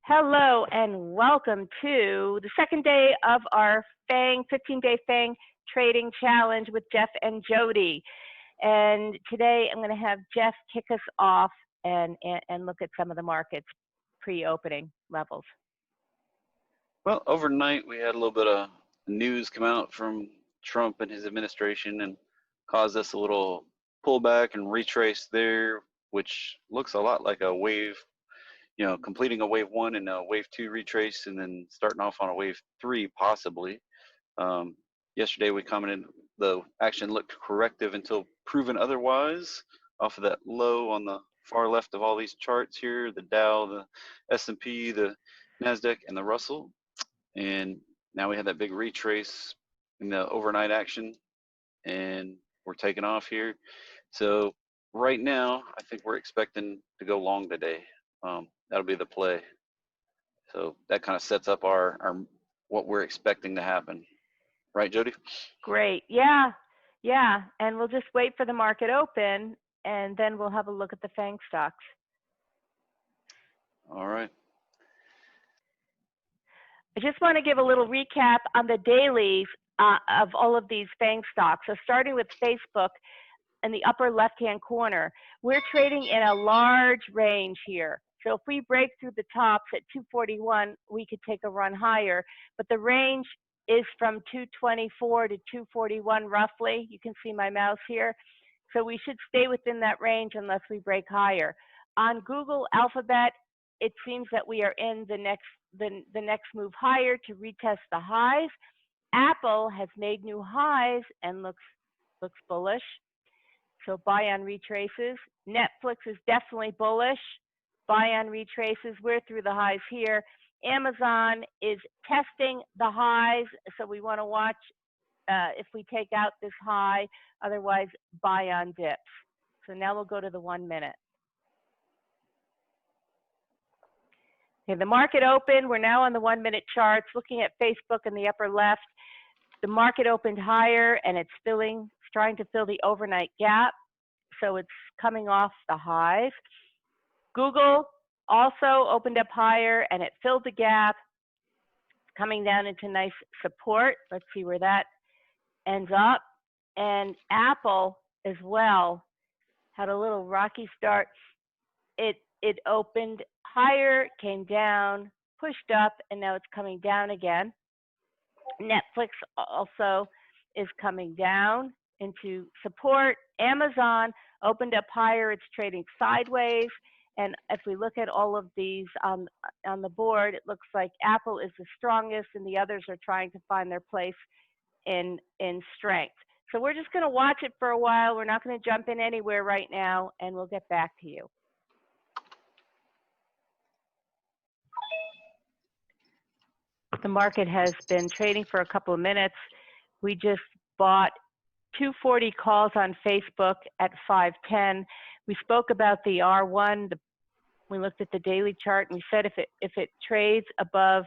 Hello and welcome to the second day of our FAANG 15-day FAANG trading challenge with Jeff and Jody. And today I'm going to have Jeff kick us off and look at some of the markets pre-opening levels. Well, overnight we had a little bit of news come out from Trump and his administration and caused us a little pullback and retrace there, which looks a lot like a wave, completing a wave one and a wave two retrace and then starting off on a wave three possibly. Yesterday we commented the action looked corrective until proven otherwise off of that low on the far left of all these charts here, the Dow, the S&P, the NASDAQ, and the Russell. And now we have that big retrace in the overnight action and we're taking off here. So right now, I think we're expecting to go long today. That'll be the play. So that kind of sets up our what we're expecting to happen. Right, Jody? Great. Yeah. And we'll just wait for the market open and then we'll have a look at the FAANG stocks. All right. I just want to give a little recap on the dailies of all of these FAANG stocks. So starting with Facebook in the upper left-hand corner, we're trading in a large range here. So if we break through the tops at 241, we could take a run higher. But the range is from 224 to 241 roughly. You can see my mouse here. So we should stay within that range unless we break higher. On Google Alphabet, it seems that we are in the next move higher to retest the highs. Apple has made new highs and looks bullish. So buy on retraces. Netflix is definitely bullish. Buy on retraces. We're through the highs here. Amazon is testing the highs, so we want to watch if we take out this high. Otherwise, buy on dips. So now we'll go to the 1 minute. Okay, the market opened. We're now on the 1 minute charts. Looking at Facebook in the upper left, the market opened higher and it's trying to fill the overnight gap. So it's coming off the highs. Google also opened up higher and it filled the gap, coming down into nice support. Let's see where that ends up. And Apple as well had a little rocky start. It opened higher, came down, pushed up, and now it's coming down again. Netflix also is coming down into support. Amazon opened up higher. It's trading sideways. And if we look at all of these on the board, it looks like Apple is the strongest and the others are trying to find their place in strength. So we're just going to watch it for a while. We're not going to jump in anywhere right now, and we'll get back to you. The market has been trading for a couple of minutes. We just bought 240 calls on Facebook at 510. We spoke about the R1. We looked at the daily chart and we said if it trades above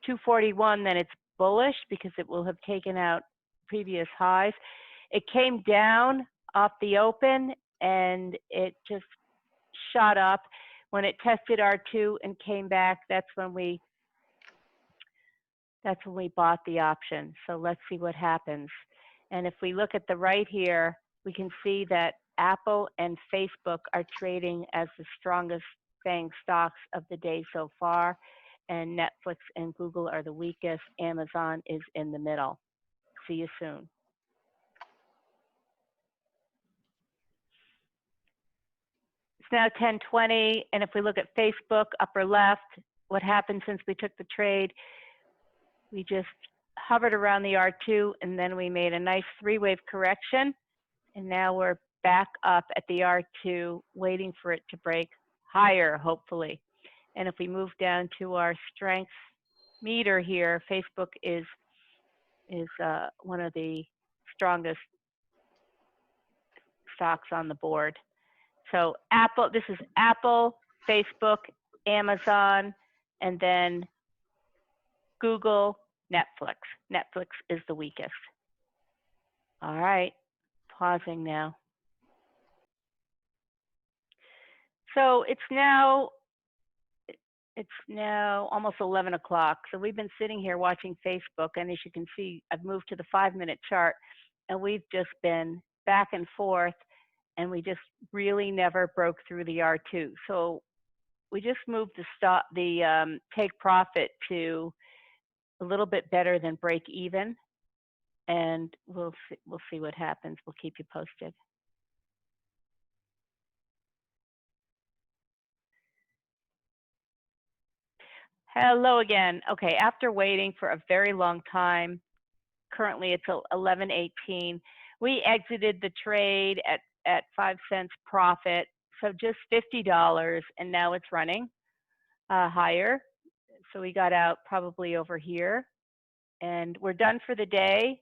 241, then it's bullish because it will have taken out previous highs. It came down off the open and it just shot up. When it tested R2 and came back, that's when we bought the option. So let's see what happens. And if we look at the right here, we can see that Apple and Facebook are trading as the strongest FAANG stocks of the day so far, and Netflix and Google are the weakest. Amazon is in the middle. See you soon. It's now 10:20, and if we look at Facebook, upper left, what happened since we took the trade, we just hovered around the R2, and then we made a nice three-wave correction, and now we're back up at the R2, waiting for it to break higher, hopefully. And if we move down to our strength meter here, Facebook is one of the strongest stocks on the board. So Apple, this is Apple, Facebook, Amazon, and then Google, Netflix. Netflix is the weakest. All right, pausing now. So it's now It's now almost 11 o'clock. So we've been sitting here watching Facebook, and as you can see, I've moved to the 5-minute chart, and we've just been back and forth, and we just really never broke through the R2. So we just moved the take profit to a little bit better than break even, and we'll see what happens. We'll keep you posted. Hello again. Okay, after waiting for a very long time, currently it's 11:18. We exited the trade at 5 cents profit, so just $50, and now it's running higher. So we got out probably over here, and we're done for the day.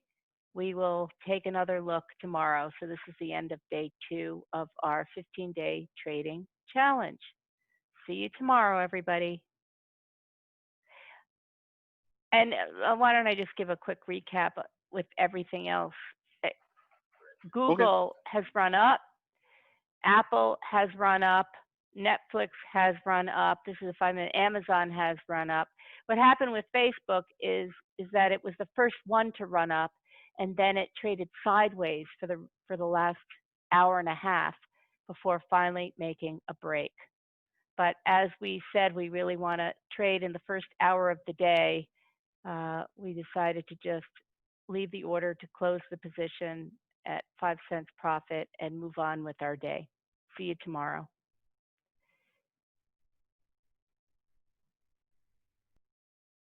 We will take another look tomorrow. So this is the end of day 2 of our 15-day trading challenge. See you tomorrow, everybody. And why don't I just give a quick recap with everything else? Google has run up, Apple has run up, Netflix has run up. This is a 5-minute. Amazon has run up. What happened with Facebook is that it was the first one to run up, and then it traded sideways for the last hour and a half before finally making a break. But as we said, we really want to trade in the first hour of the day. We decided to just leave the order to close the position at 5 cents profit and move on with our day. See you tomorrow.